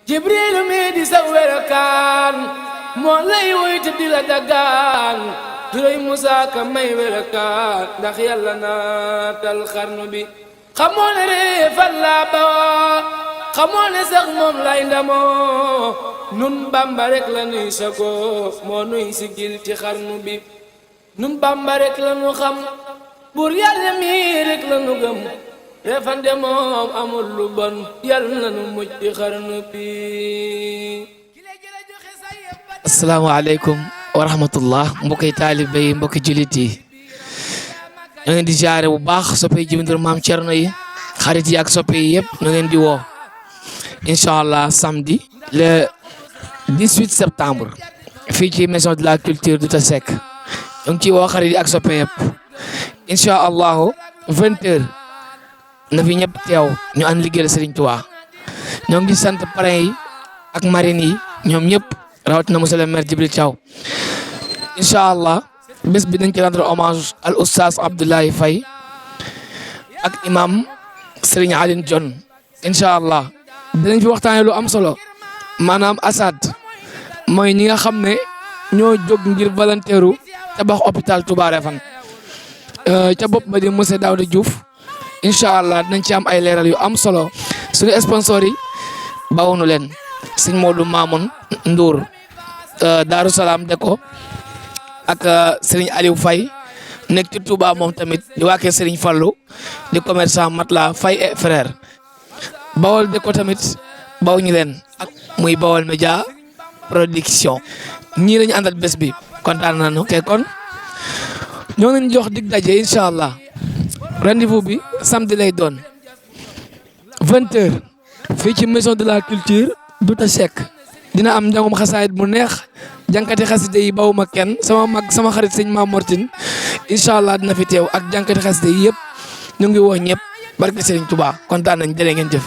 jibrilu mi di sa werakaan moo lay wuy te di la dagaan turay Musaa Ka may werakaan ndax yàlla naatal xarnu bi xamoo ne reefal laa bawoo xamoo ne sax moom lay ndamoo nun Bamba rek la nuy sagoo moo nuy sigil ci xarnu bi nun Bamba rek la nu xam buur yàlla mi rek la nu gëm refande moom amul lu bon yàlla na nu mujj ci xarnu bi. asalaamaaleykum wa rahmatullah mbokki taalibe yi mbokki jullit yi ñu ngeen di jaare bu baax soppe Djiby Ndour Maam Cerno yi xarit yi ak soppe yi yëpp ñu ngeen di woo incha allah samedi le 18 septembre fii ci maison de la culture Douta Seck ñu ngi ciy woo xarit yi ak soppe yëpp incha allahu 20h na fi ñëpp teew ñu ànd liggéeyal Serigne Touba ñoo ngi sant parrain yi ak marine yi ñoom ñëpp rawatina monsieur le maire Djibril Thiaw incha allah bés bi dañ ci rendre hommage al oustaz Abdoulaye Faye ak imam Serigne Aline John incha allah dinañ fi waxtaanee lu am solo maanaam Assad mooy ñi nga xam ne ñoo jóg ngir volontaire tabax hôpital Touba Refane ca bopp ba di monsieur Daouda Diouf incha allah dinañ ci am ay leeral yu am solo suñu sponsor yi bawunu leen sëñ Modou Mamoun Ndour Darou Salam Deko ak Serigne Aliou Faye nekk ci Touba moom tamit di waakee Serigne Fallou di commerçant Matla Faye et frère Bawol Deko tamit baw ñu leen ak muy Bawol Média production ñii lañu àndal bés bi kontaan nañu te kon ñoo ngi leen jox dig daje incha allah rendez-vous bi samedi lay doon 20h fii ci maison de la culture Douta Seck dina am njàngum xasaayit mu neex jànkati xaside yi bawuma kenn sama mag sama xarit sëñ Maam Mortine incha allah dina fi teew ak jànkati xaside yi yëpp ñu ngi woo ñëpp barke Serigne Touba kontaan nañ jërë ngeen jëf.